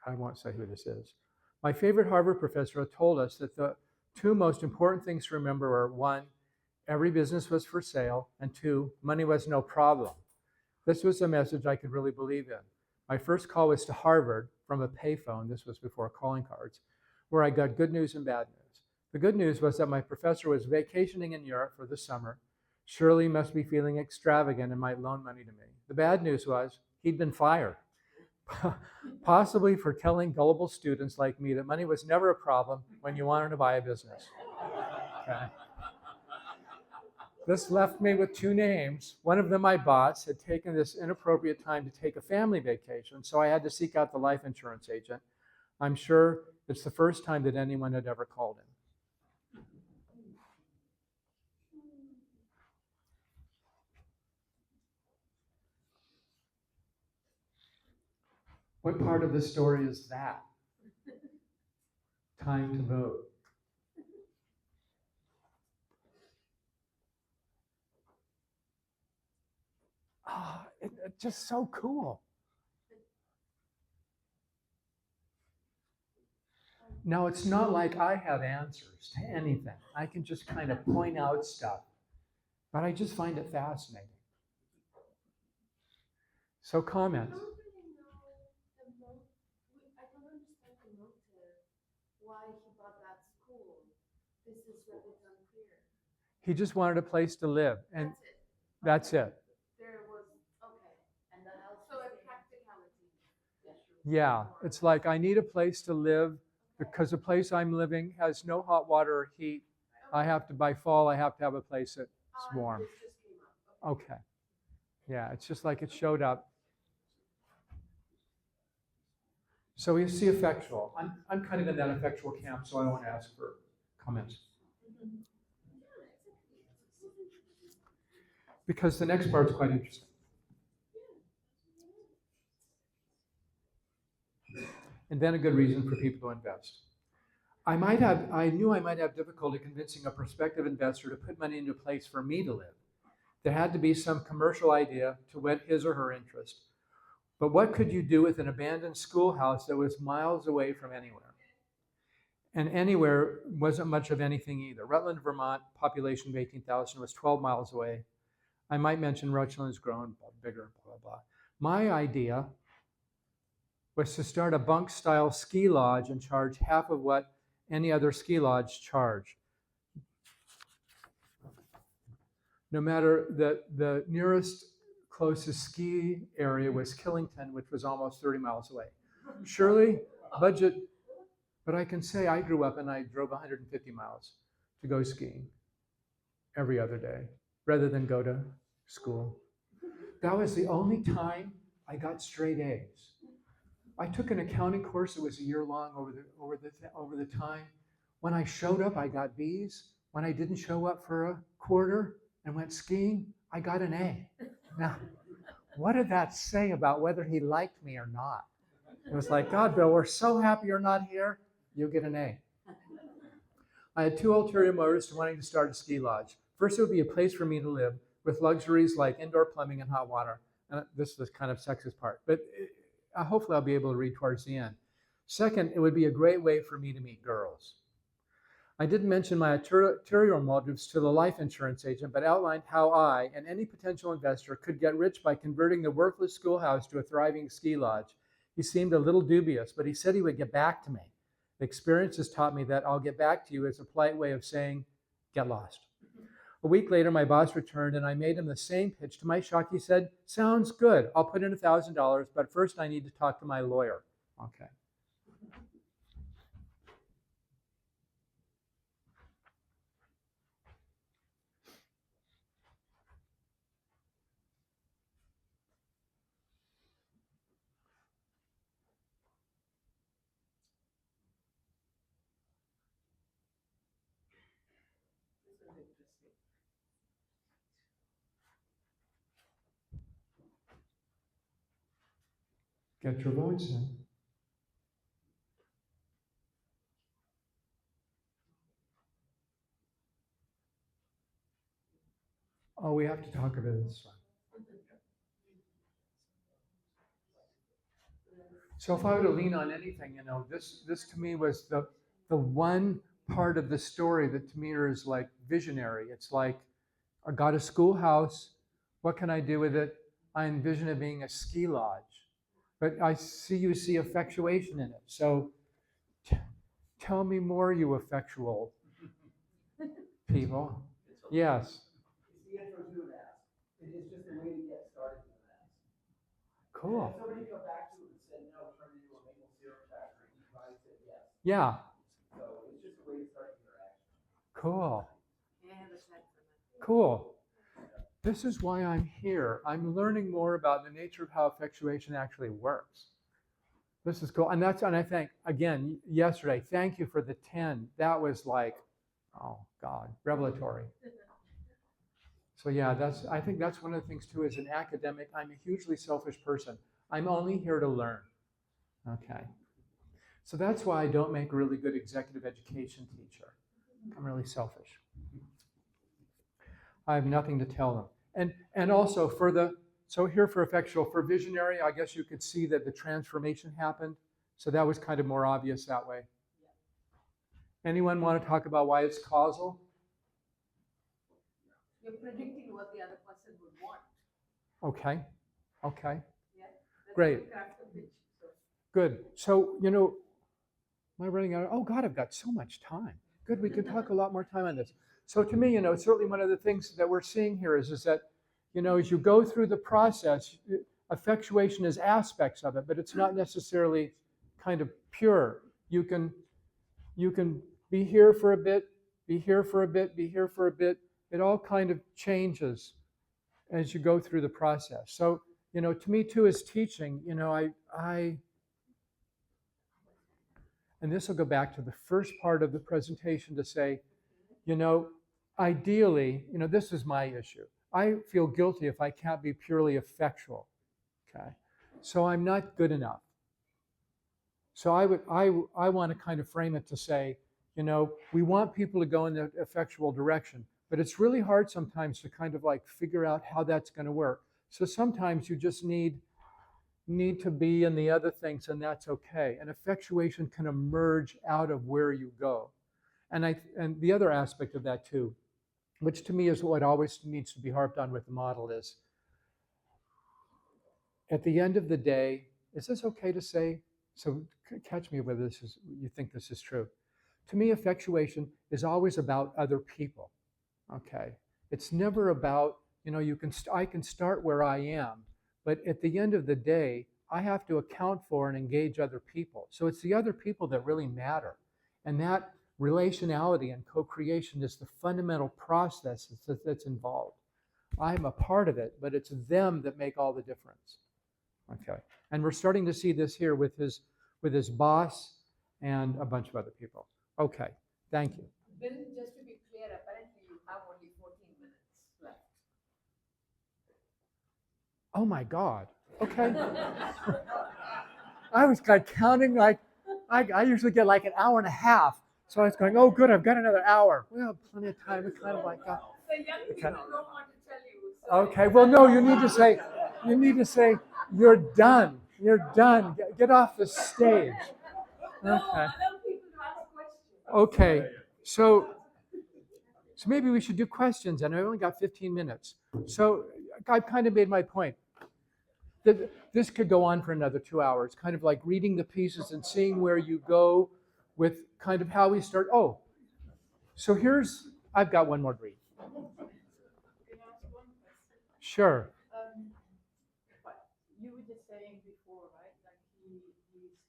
I won't say who this is. My favorite Harvard professor told us that the 2 most important things to remember are 1, every business was for sale, and 2, money was no problem. This was a message I could really believe in. My first call was to Harvard from a payphone. This was before calling cards, where I got good news and bad news. The good news was that my professor was vacationing in Europe for the summer. Surely he must be feeling extravagant and might loan money to me. The bad news was he'd been fired, possibly for telling gullible students like me that money was never a problem when you wanted to buy a business. Okay. This left me with 2 names. One of them, my boss, had taken this inappropriate time to take a family vacation, so I had to seek out the life insurance agent. I'm sure it's the first time that anyone had ever called him. What part of the story is that? Time to vote. It's just so cool. Now, it's not like I have answers to anything. I can just kind of point out stuff, but I just find it fascinating. So comments? I don't really know the motive. I don't understand the motive why he bought that school. This is really unclear. He just wanted a place to live, and That's it. that's it. There was, okay. And the house. So a practicality. Yeah, it's like I need a place to live because the place I'm living has no hot water or heat. I have to, by fall, I have to have a place that's warm. This just came up. Okay. Yeah, it's just like it showed up. So we see effectual. I'm kind of in that effectual camp, so I don't want to ask for comments. Because the next part's quite interesting. And then a good reason for people to invest. I knew I might have difficulty convincing a prospective investor to put money into a place for me to live. There had to be some commercial idea to whet his or her interest. But what could you do with an abandoned schoolhouse that was miles away from anywhere? And anywhere wasn't much of anything either. Rutland, Vermont, population of 18,000, was 12 miles away. I might mention Rutland's grown bigger, blah, blah, blah. My idea was to start a bunk-style ski lodge and charge half of what any other ski lodge charged. No matter the nearest closest ski area was Killington, which was almost 30 miles away. Surely, budget, but I can say I grew up and I drove 150 miles to go skiing every other day rather than go to school. That was the only time I got straight A's. I took an accounting course that was a year long over the time. When I showed up, I got B's. When I didn't show up for a quarter and went skiing, I got an A. Now, what did that say about whether he liked me or not? It was like, God, Bill, we're so happy you're not here. You'll get an A. I had two ulterior motives to wanting to start a ski lodge. First, it would be a place for me to live with luxuries like indoor plumbing and hot water. And this is the kind of sexist part, but hopefully I'll be able to read towards the end. Second, it would be a great way for me to meet girls. I didn't mention my ulterior motives to the life insurance agent, but outlined how I and any potential investor could get rich by converting the worthless schoolhouse to a thriving ski lodge. He seemed a little dubious, but he said he would get back to me. The experience has taught me that I'll get back to you is a polite way of saying, get lost. A week later, my boss returned and I made him the same pitch. To my shock, he said, sounds good. I'll put in $1,000, but first I need to talk to my lawyer. Okay. Get your votes in. Oh, we have to talk about this one. So if I were to lean on anything, this to me was the one part of the story that to me is like visionary. It's like, I got a schoolhouse. What can I do with it? I envision it being a ski lodge. But I see you see effectuation in it. So tell me more, you effectual people. Yes. It's the intro to an ask. It is just a way to get started with an ask. Cool. And if somebody come back to it and said no, turn it into a maple syrup factory, you probably said yes. Yeah. So it's just a way to start the interaction. Cool. Yeah, that's right. Cool. This is why I'm here. I'm learning more about the nature of how effectuation actually works. This is cool. And I think, again, yesterday, thank you for the 10. That was like, oh God, revelatory. So yeah, I think that's one of the things too, as an academic, I'm a hugely selfish person. I'm only here to learn. Okay. So that's why I don't make a really good executive education teacher. I'm really selfish. I have nothing to tell them. And also so here for effectual, for visionary, I guess you could see that the transformation happened. So that was kind of more obvious that way. Anyone want to talk about why it's causal? You're predicting what the other person would want. Okay. Okay. Yeah. That's Great. how you craft the pitch, so. Good. So, am I running out? Oh God, I've got so much time. Good. We could talk a lot more time on this. So to me, certainly one of the things that we're seeing here is that, as you go through the process, effectuation is aspects of it, but it's not necessarily kind of pure. You can be here for a bit, be here for a bit, be here for a bit. It all kind of changes as you go through the process. So, to me too, as teaching, and this will go back to the first part of the presentation to say, ideally, this is my issue. I feel guilty if I can't be purely effectual. Okay. So I'm not good enough. So I want to kind of frame it to say, we want people to go in the effectual direction, but it's really hard sometimes to kind of like figure out how that's going to work. So sometimes you just need need to be in the other things, and that's okay. And effectuation can emerge out of where you go. And the other aspect of that too, which to me is what always needs to be harped on with the model, is at the end of the day, is this okay to say? So catch me whether this is, you think this is true. To me, effectuation is always about other people. Okay, it's never about, I can start where I am, but at the end of the day, I have to account for and engage other people. So it's the other people that really matter, and that relationality and co-creation is the fundamental process that's involved. I'm a part of it, but it's them that make all the difference. Okay, and we're starting to see this here with his boss and a bunch of other people. Okay, thank you. Bill, just to be clear, apparently you have only 14 minutes left. Oh my God. Okay. I was like counting, like I usually get like an hour and a half. So I was going, oh good, I've got another hour. We have plenty of time. It's kind of like The young people okay. don't want to tell you. So Okay, well no, you need to say, you're done. You're done. Get off the stage. no, Okay. allow people to ask questions. Okay. So maybe we should do questions, and I only got 15 minutes. So I've kind of made my point. This could go on for another 2 hours, kind of like reading the pieces and seeing where you go with kind of how we start. Oh, so I've got one more to read. Can I ask one question? Sure. But you were just saying before, right? Like he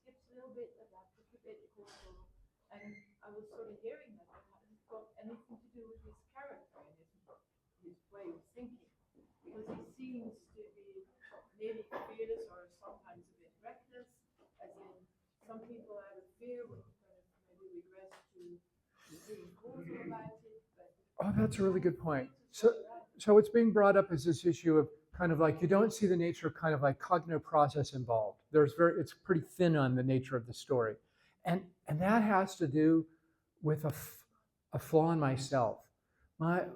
skips a little bit about the political, and I was sort of hearing that it hasn't got anything to do with his character and his way of thinking, because he seems to be maybe fearless or sometimes a bit reckless, as in some people out of fear would kind of maybe regress to being cautious about it. But Oh, that's a really good point. So what's being brought up is this issue of kind of like you don't see the nature of kind of like cognitive process involved. It's pretty thin on the nature of the story, and that has to do with a flaw in myself. I'm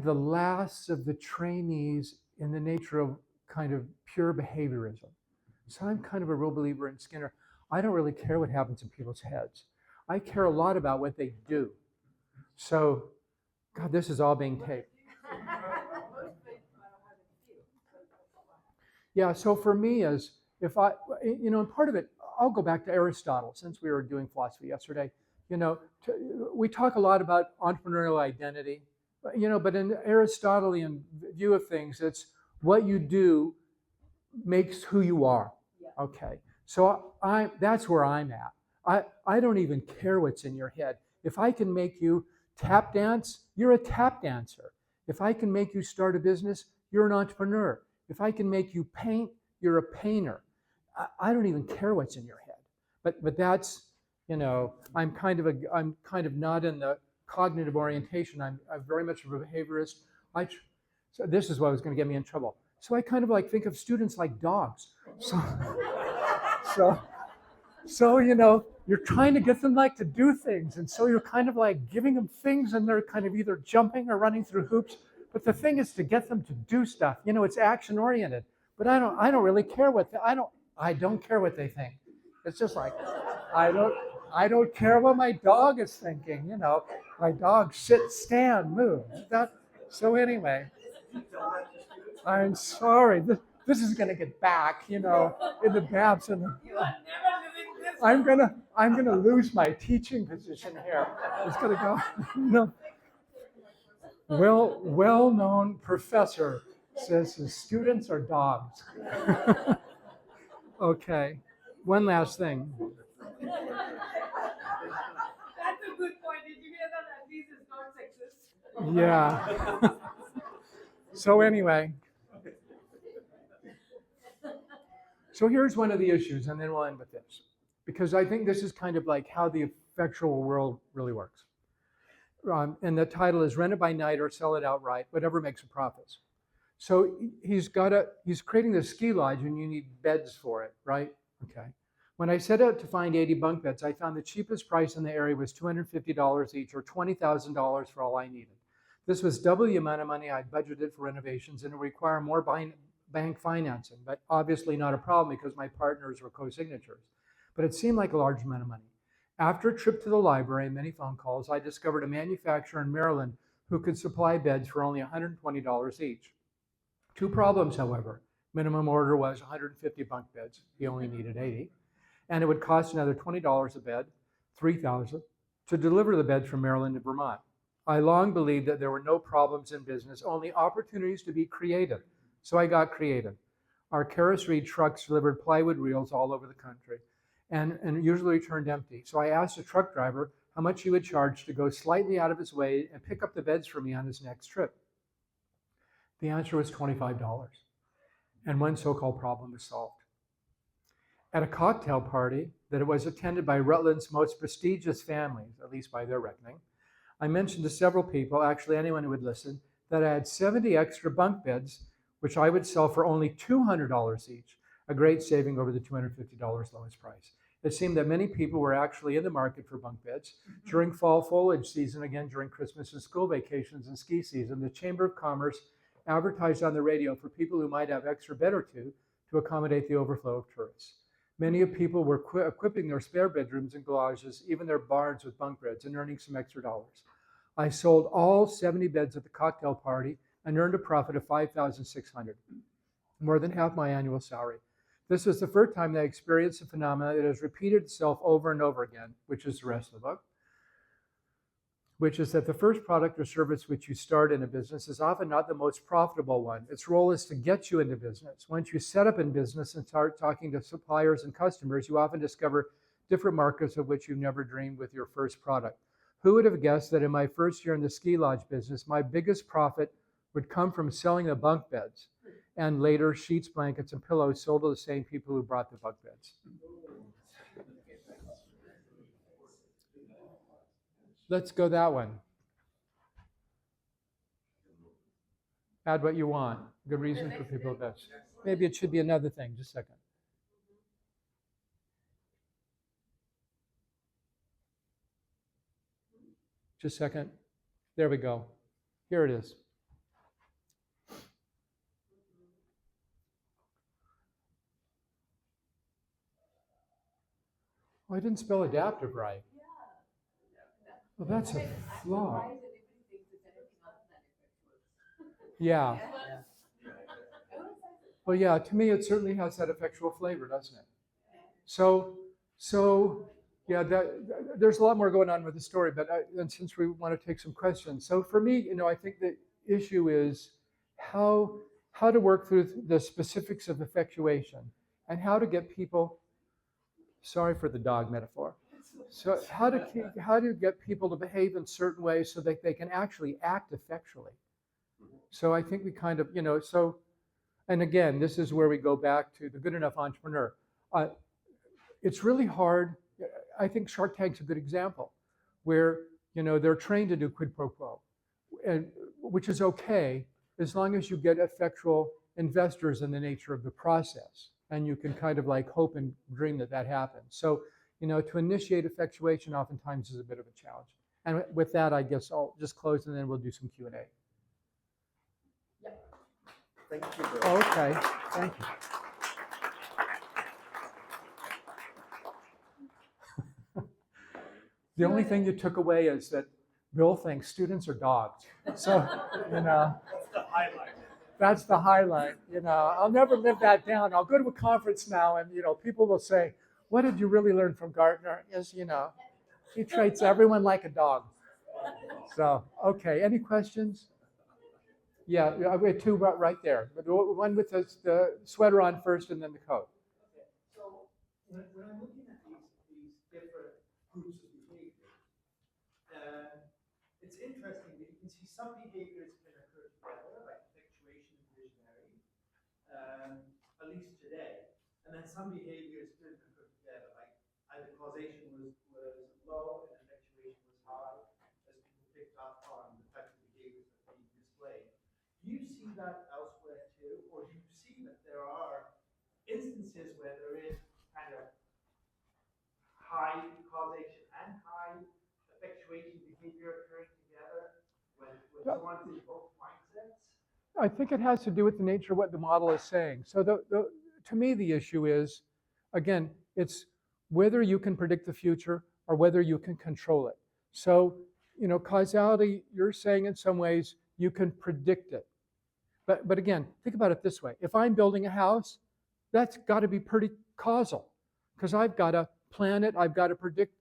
the last of the trainees in the nature of kind of pure behaviorism. So I'm kind of a real believer in Skinner. I don't really care what happens in people's heads. I care a lot about what they do. So, God, this is all being taped. Yeah, so for me is if I, and part of it, I'll go back to Aristotle since we were doing philosophy yesterday. We talk a lot about entrepreneurial identity, but in the Aristotelian view of things, it's what you do makes who you are. Yeah. Okay, so that's where I'm at. I don't even care what's in your head. If I can make you tap dance, you're a tap dancer. If I can make you start a business, you're an entrepreneur. If I can make you paint, you're a painter. I don't even care what's in your head. But that's, I'm kind of not in the cognitive orientation. I'm very much of a behaviorist. So this is what was going to get me in trouble. So I kind of like think of students like dogs. So you're trying to get them like to do things, and so you're kind of like giving them things, and they're kind of either jumping or running through hoops. But the thing is to get them to do stuff. It's action oriented. But I don't really care I don't care what they think. It's just like I don't care what my dog is thinking. My dog sit, stand, move. So anyway, I'm sorry. This is going to get back, in the Babs and You are never living this. I'm gonna lose my teaching position here. It's gonna go. No. Well-known professor says his students are dogs. Okay. One last thing. That's a good point. Did you hear that? At least it's not sexist. Yeah. So anyway. So here's one of the issues, and then we'll end with this, because I think this is kind of like how the effectual world really works. And the title is Rent It by Night or Sell It Outright, whatever makes a profit. So he's creating this ski lodge, and you need beds for it, right? Okay. When I set out to find 80 bunk beds, I found the cheapest price in the area was $250 each, or $20,000 for all I needed. This was double the amount of money I'd budgeted for renovations, and it would require more bank financing, but obviously not a problem because my partners were co-signatories. But it seemed like a large amount of money. After a trip to the library and many phone calls, I discovered a manufacturer in Maryland who could supply beds for only $120 each. Two problems, however. Minimum order was 150 bunk beds. He only needed 80. And it would cost another $20 a bed, 3,000, to deliver the beds from Maryland to Vermont. I long believed that there were no problems in business, only opportunities to be creative. So I got creative. Our Karis Reed trucks delivered plywood reels all over the country and usually returned empty. So I asked the truck driver how much he would charge to go slightly out of his way and pick up the beds for me on his next trip. The answer was $25, and one so-called problem was solved. At a cocktail party that was attended by Rutland's most prestigious families, at least by their reckoning, I mentioned to several people, actually anyone who would listen, that I had 70 extra bunk beds, which I would sell for only $200 each, a great saving over the $250 lowest price. It seemed that many people were actually in the market for bunk beds. During fall foliage season, again during Christmas and school vacations and ski season, the Chamber of Commerce advertised on the radio for people who might have extra bed or two to accommodate the overflow of tourists. Many of people were equipping their spare bedrooms and garages, even their barns with bunk beds and earning some extra dollars. I sold all 70 beds at the cocktail party and earned a profit of $5,600, more than half my annual salary. This was the first time that I experienced a phenomenon that has repeated itself over and over again, which is the rest of the book, which is that the first product or service which you start in a business is often not the most profitable one. Its role is to get you into business. Once you set up in business and start talking to suppliers and customers, you often discover different markets of which you never dreamed with your first product. Who would have guessed that in my first year in the ski lodge business, my biggest profit would come from selling the bunk beds, and later sheets, blankets, and pillows sold to the same people who brought the bunk beds. Let's go that one. Add what you want. Good reason for people to best. Maybe it should be another thing. Just a second. Just a second. There we go. Here it is. Oh, I didn't spell adaptive right. Well, that's a flaw. Yeah. Well, yeah, to me, it certainly has that effectual flavor, doesn't it? So, yeah, there's a lot more going on with the story, but and since we want to take some questions, so for me, I think the issue is how to work through the specifics of effectuation and how to get people. Sorry for the dog metaphor. So how to get people to behave in certain ways so that they can actually act effectually. So I think we kind of, so. And again, this is where we go back to the good enough entrepreneur. It's really hard. I think Shark Tank's a good example where, they're trained to do quid pro quo, and which is okay as long as you get effectual investors in the nature of the process. And you can kind of like hope and dream that happens. So, to initiate effectuation oftentimes is a bit of a challenge. And with that, I guess I'll just close and then we'll do some Q&A. Thank you. Oh, okay, thank you. The only thing you took away is that Bill thinks students are dogs. So, That's the highlight. That's the highlight. I'll never live that down. I'll go to a conference now and, people will say, what did you really learn from Gartner? Is, he treats everyone like a dog. So, okay, any questions? Yeah, we have two right there. The one with the sweater on first and then the coat. So when I'm looking at these different groups of behaviors, it's interesting that you can see some behaviors can occur together, like effectuation and visionary, at least today. And then some behaviors didn't occur together, like either causation was low and effectuation was high, as people picked up on the types of behaviors that are being displayed. Do you see that elsewhere too, or do you see that there are instances where there is kind of high causation and high effectuation behavior occurring together when someone's in both mindsets? I think it has to do with the nature of what the model is saying. So to me, the issue is, again, it's whether you can predict the future or whether you can control it. So, causality, you're saying in some ways you can predict it. But again, think about it this way. If I'm building a house, that's got to be pretty causal because I've got to plan it. I've got to predict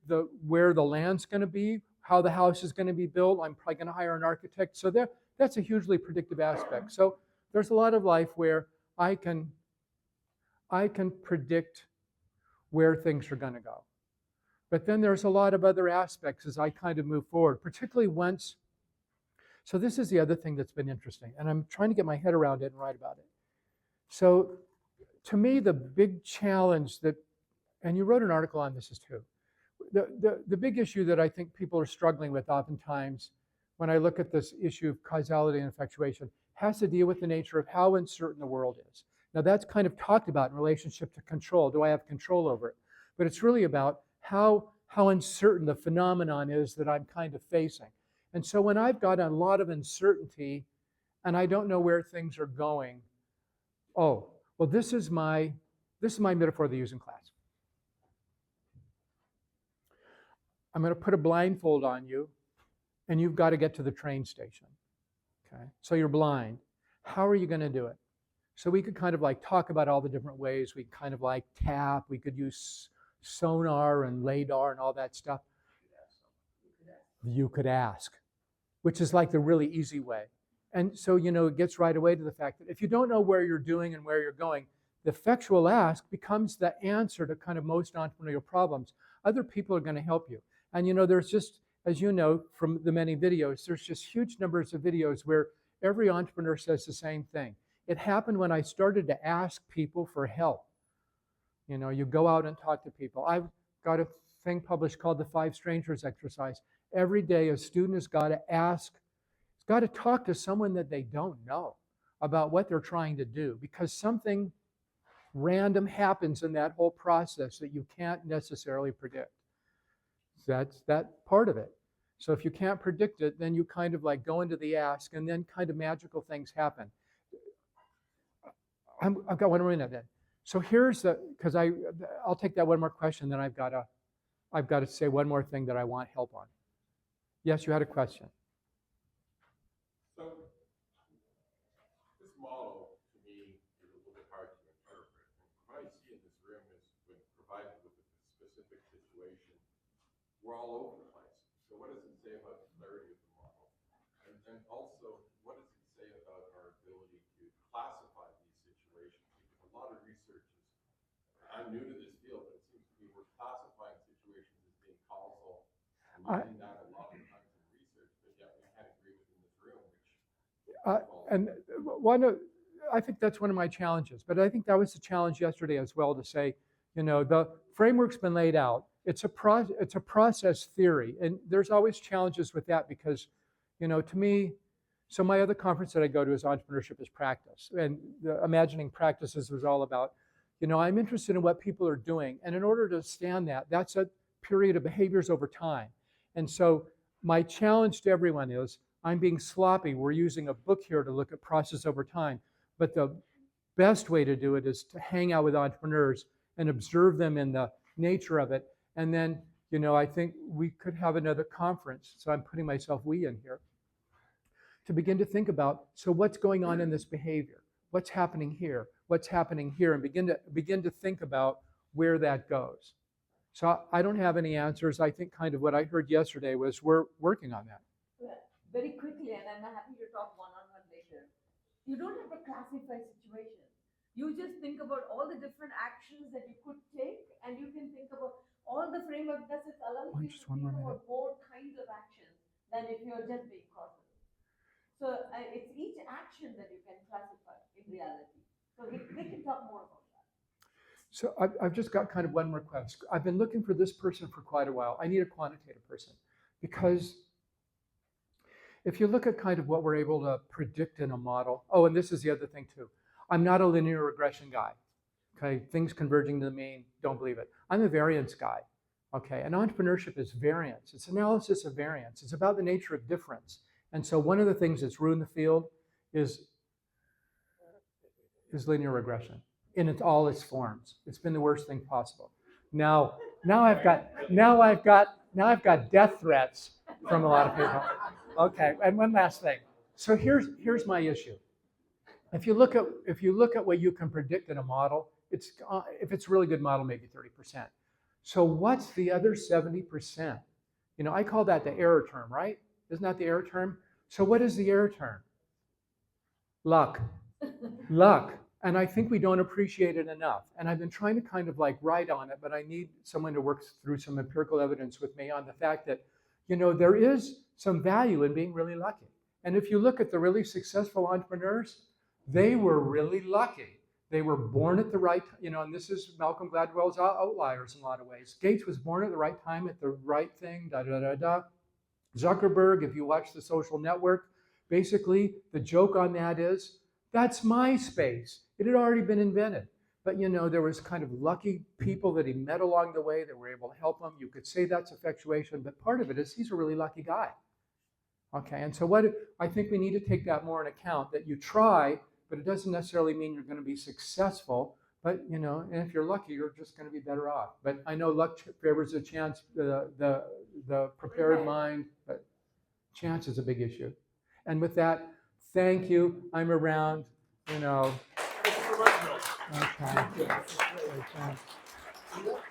where the land's going to be, how the house is going to be built. I'm probably going to hire an architect. So that's a hugely predictive aspect. So there's a lot of life where I can predict where things are going to go. But then there's a lot of other aspects as I kind of move forward, particularly once. So this is the other thing that's been interesting, and I'm trying to get my head around it and write about it. So to me, the big challenge that, and you wrote an article on this too, the big issue that I think people are struggling with oftentimes when I look at this issue of causality and effectuation has to deal with the nature of how uncertain the world is. Now that's kind of talked about in relationship to control. Do I have control over it? But it's really about how uncertain the phenomenon is that I'm kind of facing. And so when I've got a lot of uncertainty and I don't know where things are going, oh, well, this is my metaphor they use in class. I'm going to put a blindfold on you, and you've got to get to the train station. Okay, so you're blind. How are you going to do it? So we could kind of like talk about all the different ways. We kind of like tap. We could use sonar and LiDAR and all that stuff. You could ask, which is like the really easy way. And so, it gets right away to the fact that if you don't know where you're doing and where you're going, the effectual ask becomes the answer to kind of most entrepreneurial problems. Other people are going to help you. And, there's just, as you know from the many videos, there's just huge numbers of videos where every entrepreneur says the same thing. It happened when I started to ask people for help. You go out and talk to people. I've got a thing published called the 5 Strangers exercise. Every day a student has got to ask, has got to talk to someone that they don't know about what they're trying to do, because something random happens in that whole process that you can't necessarily predict. That's that part of it. So if you can't predict it, then you kind of like go into the ask, and then kind of magical things happen. I've got one more minute then. So here's because I'll take that one more question, then I've got to say one more thing that I want help on. Yes, you had a question. So this model to me is a little bit hard to interpret. And what I see in this room is when provided with a specific situation, we're all over the place. So what does it say about the clarity of the model? And also, what does it say about our ability to classify these situations? Because a lot of research is, I'm new to this field, but it seems to me we're classifying situations as being causal. And using that a lot of times in research, but yet we can't agree within this room, and I think that's one of my challenges, but I think that was the challenge yesterday as well, to say, the framework's been laid out. It's a process theory, and there's always challenges with that because, to me, so my other conference that I go to is Entrepreneurship as Practice, and the Imagining Practices was all about, I'm interested in what people are doing, and in order to stand that, that's a period of behaviors over time. And so my challenge to everyone is, I'm being sloppy. We're using a book here to look at process over time. But the best way to do it is to hang out with entrepreneurs and observe them in the nature of it. And then, I think we could have another conference. So I'm putting myself we in here to begin to think about, so what's going on in this behavior? What's happening here? What's happening here? And begin to think about where that goes. So I don't have any answers. I think kind of what I heard yesterday was we're working on that. Very quickly, and I'm happy to talk one-on-one later. You don't have to classify situations. You just think about all the different actions that you could take, and you can think about all the framework that it allows you to think about more kinds of actions than if you're just being causal. So it's each action that you can classify in reality. So we can talk more about that. So I've just got kind of one request. I've been looking for this person for quite a while. I need a quantitative person, because if you look at kind of what we're able to predict in a model, oh, and this is the other thing too. I'm not a linear regression guy, okay? Things converging to the mean, don't believe it. I'm a variance guy, okay? And entrepreneurship is variance. It's analysis of variance. It's about the nature of difference. And so one of the things that's ruined the field is is linear regression in all its forms. It's been the worst thing possible. Now I've got death threats from a lot of people. Okay, and one last thing. So here's my issue. If you look at what you can predict in a model, it's if it's a really good model, maybe 30%. So what's the other 70%? You know, I call that the error term, right? Isn't that the error term? So what is the error term? Luck. Luck. And I think we don't appreciate it enough. And I've been trying to kind of like write on it, but I need someone to work through some empirical evidence with me on the fact that, you know, there is some value in being really lucky. And if you look at the really successful entrepreneurs, they were really lucky. They were born at the right, you know, and this is Malcolm Gladwell's outliers in a lot of ways. Gates was born at the right time at the right thing, da da da da. Zuckerberg, if you watch The Social Network, basically the joke on that is, that's MySpace. It had already been invented. But you know, there was kind of lucky people that he met along the way that were able to help him. You could say that's effectuation, but part of it is he's a really lucky guy. Okay, and so what I think we need to take that more in account, that you try, but it doesn't necessarily mean you're going to be successful. But you know, and if you're lucky, you're just going to be better off. But I know luck favors a chance, the prepared mind, but chance is a big issue. And with that, thank you. I'm around, you know. Thank you so much, Bill. Okay.